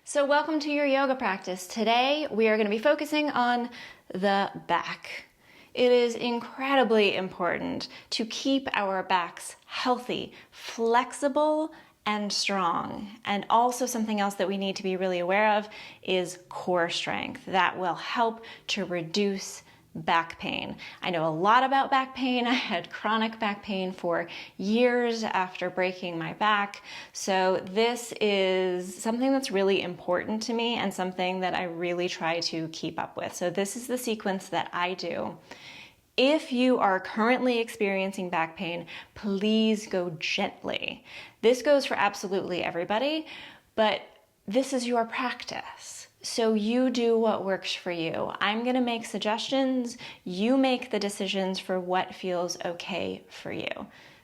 So welcome to your yoga practice. Today we are going to be focusing on the back. It is incredibly important to keep our backs healthy, flexible, and strong. And also something else that we need to be really aware of is core strength. That will help to reduce back pain. I know a lot about back pain. I had chronic back pain for years after breaking my back. So this is something that's really important to me and something that I really try to keep up with. So this is the sequence that I do. If you are currently experiencing back pain, please go gently. This goes for absolutely everybody, but this is your practice. So you do what works for you. I'm gonna make suggestions. You make the decisions for what feels okay for you.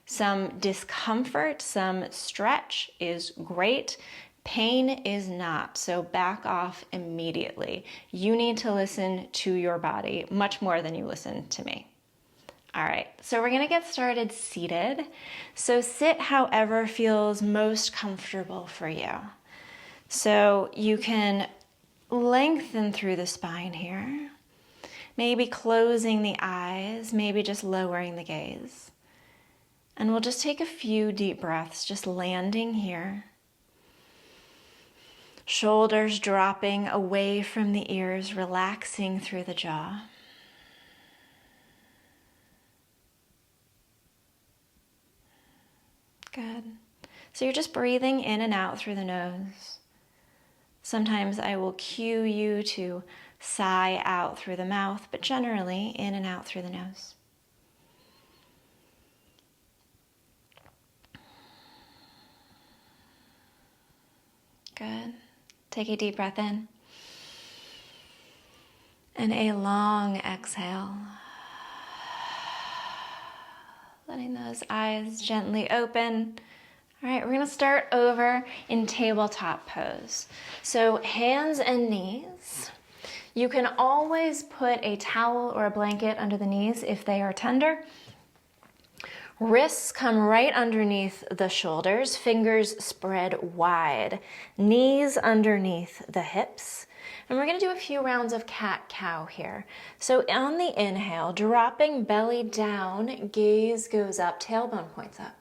Some discomfort, some stretch is great. Pain is not, so back off immediately. You need to listen to your body much more than you listen to me. All right, so we're gonna get started seated. So sit however feels most comfortable for you. So you can lengthen through the spine here, maybe closing the eyes, maybe just lowering the gaze. And we'll just take a few deep breaths, just landing here. Shoulders dropping away from the ears, relaxing through the jaw. Good. So you're just breathing in and out through the nose. Sometimes I will cue you to sigh out through the mouth, but generally in and out through the nose. Good. Take a deep breath in. And a long exhale. Letting those eyes gently open. All right, we're gonna start over in tabletop pose. So hands and knees. You can always put a towel or a blanket under the knees if they are tender. Wrists come right underneath the shoulders, fingers spread wide, knees underneath the hips. And we're gonna do a few rounds of cat-cow here. So on the inhale, dropping belly down, gaze goes up, tailbone points up.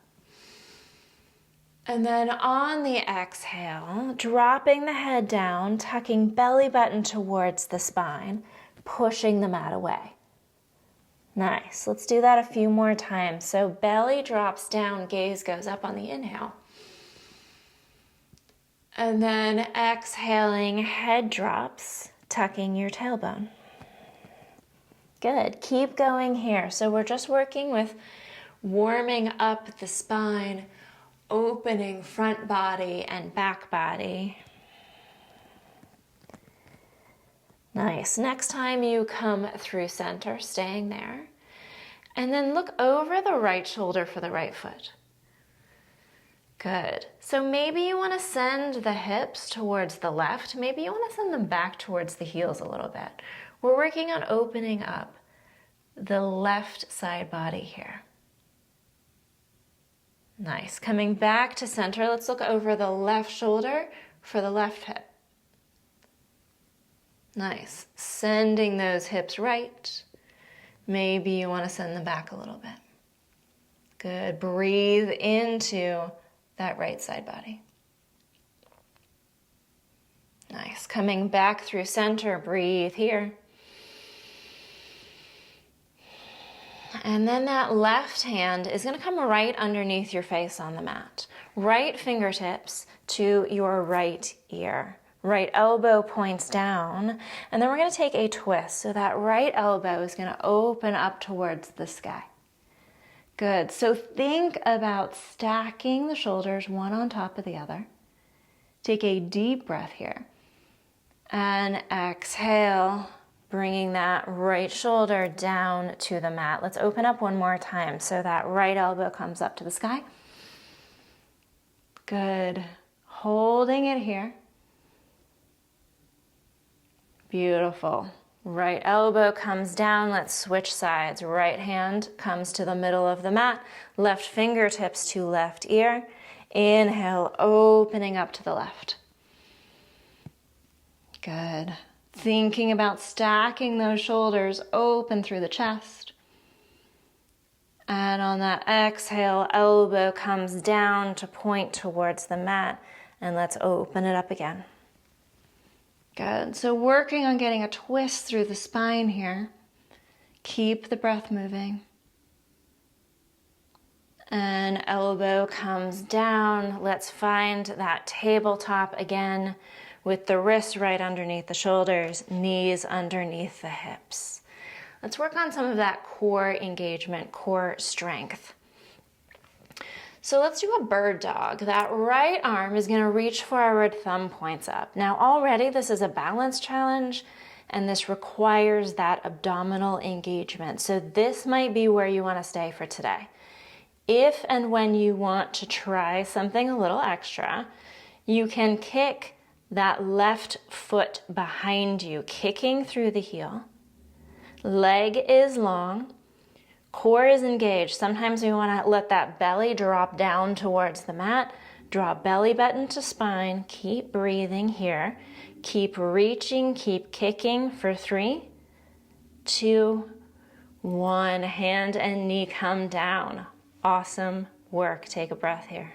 And then on the exhale, dropping the head down, tucking belly button towards the spine, pushing the mat away. Nice. Let's do that a few more times. So belly drops down, gaze goes up on the inhale. And then exhaling, head drops, tucking your tailbone. Good. Keep going here. So we're just working with warming up the spine, opening front body and back body. Nice. Next time you come through center, staying there. And then look over the right shoulder for the right foot. Good. So maybe you want to send the hips towards the left. Maybe you want to send them back towards the heels a little bit. We're working on opening up the left side body here. Nice. Coming back to center, let's look over the left shoulder for the left hip. Nice. Sending those hips right. Maybe you want to send them back a little bit. Good. Breathe into that right side body. Nice. Coming back through center, breathe here. And then that left hand is going to come right underneath your face on the mat. Right fingertips to your right ear. Right elbow points down. And then we're going to take a twist. So that right elbow is going to open up towards the sky. Good. So think about stacking the shoulders one on top of the other. Take a deep breath here. And exhale. Bringing that right shoulder down to the mat. Let's open up one more time. So that right elbow comes up to the sky. Good. Holding it here. Beautiful. Right elbow comes down. Let's switch sides. Right hand comes to the middle of the mat. Left fingertips to left ear. Inhale, opening up to the left. Good. Thinking about stacking those shoulders open through the chest. And on that exhale, elbow comes down to point towards the mat. And let's open it up again. Good. So working on getting a twist through the spine here. Keep the breath moving. And elbow comes down. Let's find that tabletop again with the wrists right underneath the shoulders, knees underneath the hips. Let's work on some of that core engagement, core strength. So let's do a bird dog. That right arm is going to reach forward, thumb points up. Now already this is a balance challenge and this requires that abdominal engagement. So this might be where you want to stay for today. If and when you want to try something a little extra, you can kick that left foot behind you, kicking through the heel. Leg is long, core is engaged. Sometimes we want to let that belly drop down towards the mat. Draw belly button to spine. Keep breathing here. Keep reaching, keep kicking for 3, 2, 1. Hand and knee come down. Awesome work. Take a breath here.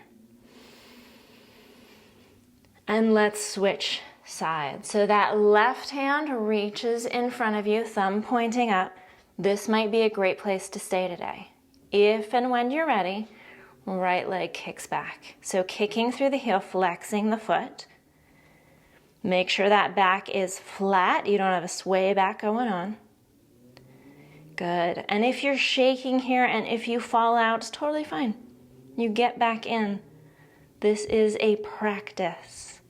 And let's switch sides. So that left hand reaches in front of you, thumb pointing up. This might be a great place to stay today. If and when you're ready, right leg kicks back. So kicking through the heel, flexing the foot. Make sure that back is flat. You don't have a sway back going on. Good. And if you're shaking here and if you fall out, it's totally fine. You get back in. This is a practice.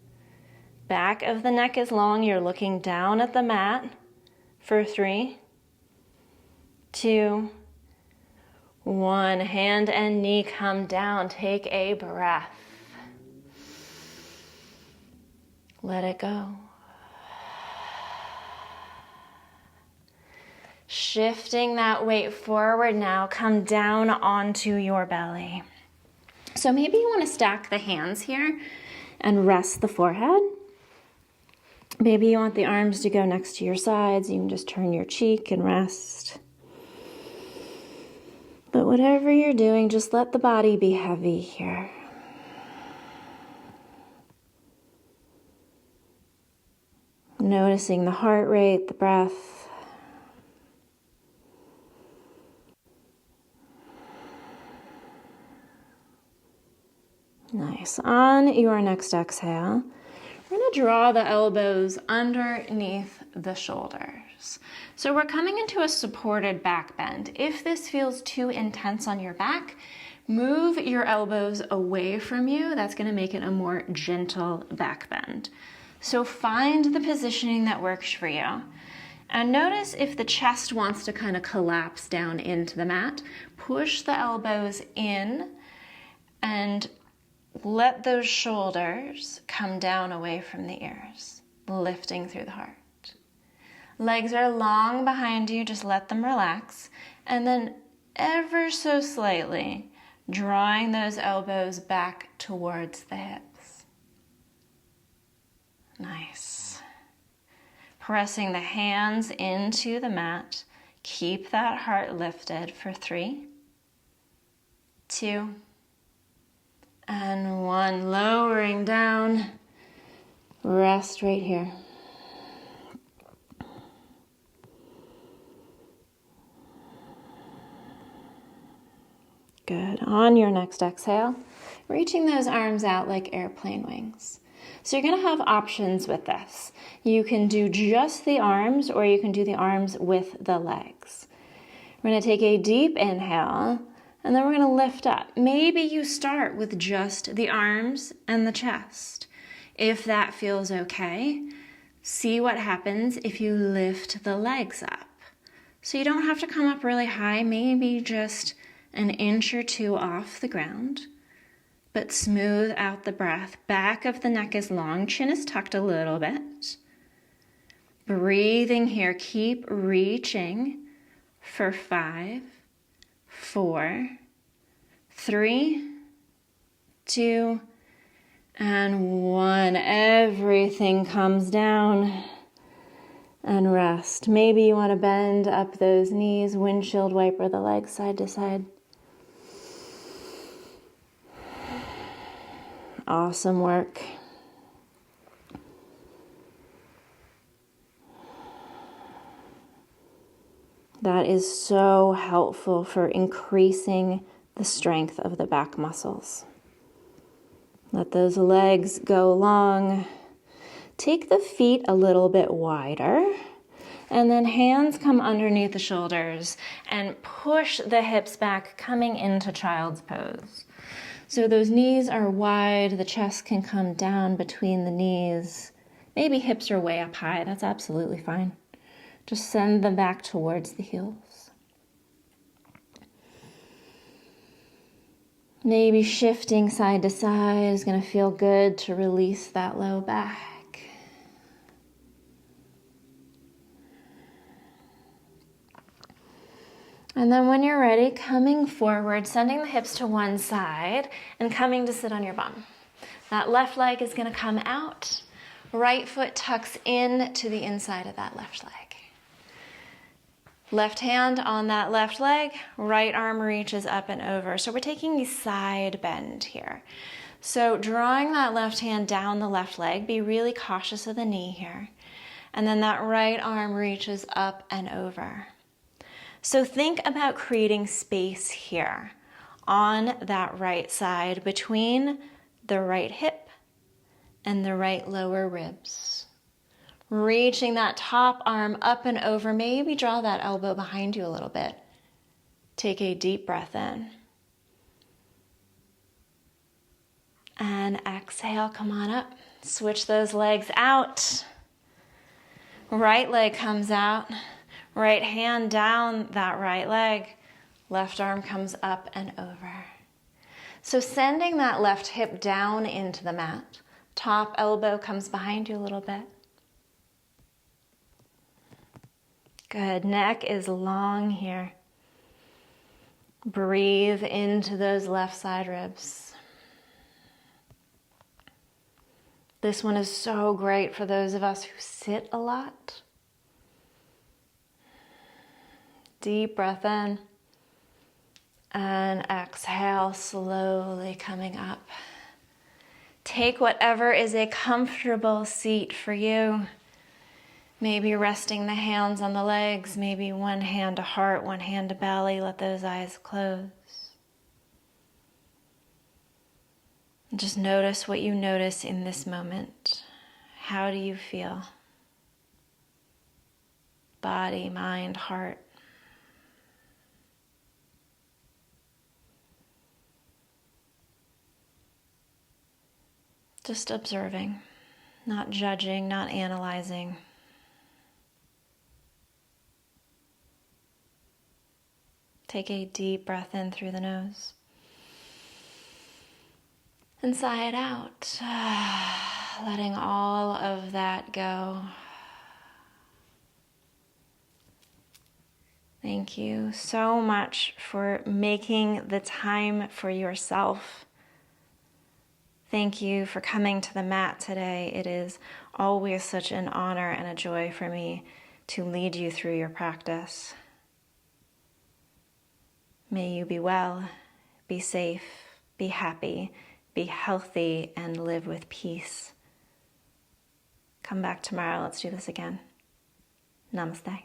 Back of the neck is long. You're looking down at the mat for 3, 2, 1. Hand and knee come down. Take a breath. Let it go. Shifting that weight forward now, come down onto your belly. So maybe you want to stack the hands here and rest the forehead. Maybe you want the arms to go next to your sides. You can just turn your cheek and rest. But whatever you're doing, just let the body be heavy here. Noticing the heart rate, the breath. Nice. On your next exhale, we're going to draw the elbows underneath the shoulders. So we're coming into a supported back bend. If this feels too intense on your back, move your elbows away from you. That's going to make it a more gentle back bend. So find the positioning that works for you. And notice if the chest wants to kind of collapse down into the mat, push the elbows in and let those shoulders come down away from the ears, lifting through the heart. Legs are long behind you, just let them relax. And then ever so slightly, drawing those elbows back towards the hips. Nice. Pressing the hands into the mat. Keep that heart lifted for 3, 2, and 1. Lowering down. Rest right here. Good. On your next exhale, reaching those arms out like airplane wings. So you're going to have options with this. You can do just the arms or you can do the arms with the legs. We're going to take a deep inhale and then we're going to lift up. Maybe you start with just the arms and the chest. If that feels okay, see what happens if you lift the legs up. So you don't have to come up really high, maybe just an inch or 2 off the ground. But smooth out the breath. Back of the neck is long, chin is tucked a little bit. Breathing here, keep reaching for 5, 4, 3, 2, and 1. Everything comes down. and rest. Maybe you want to bend up those knees, windshield wiper the legs side to side. Awesome work. That is so helpful for increasing the strength of the back muscles. Let those legs go long. Take the feet a little bit wider, and then hands come underneath the shoulders and push the hips back, coming into child's pose. So those knees are wide, the chest can come down between the knees. Maybe hips are way up high, that's absolutely fine. Just send them back towards the heels. Maybe shifting side to side is going to feel good to release that low back. And then when you're ready, coming forward, sending the hips to one side and coming to sit on your bum. That left leg is going to come out. Right foot tucks in to the inside of that left leg. Left hand on that left leg, right arm reaches up and over. So we're taking a side bend here. So drawing that left hand down the left leg, be really cautious of the knee here. And then that right arm reaches up and over. So think about creating space here on that right side between the right hip and the right lower ribs. Reaching that top arm up and over, maybe draw that elbow behind you a little bit. Take a deep breath in. And exhale, come on up. Switch those legs out. Right leg comes out. Right hand down that right leg. Left arm comes up and over. So sending that left hip down into the mat. Top elbow comes behind you a little bit. Good, neck is long here. Breathe into those left side ribs. This one is so great for those of us who sit a lot. Deep breath in and exhale, slowly coming up. Take whatever is a comfortable seat for you. Maybe resting the hands on the legs, maybe one hand to heart, one hand to belly. Let those eyes close. Just notice what you notice in this moment. How do you feel? Body, mind, heart. Just observing, not judging, not analyzing. Take a deep breath in through the nose. And sigh it out, letting all of that go. Thank you so much for making the time for yourself. Thank you for coming to the mat today. It is always such an honor and a joy for me to lead you through your practice. May you be well, be safe, be happy, be healthy, and live with peace. Come back tomorrow. Let's do this again. Namaste.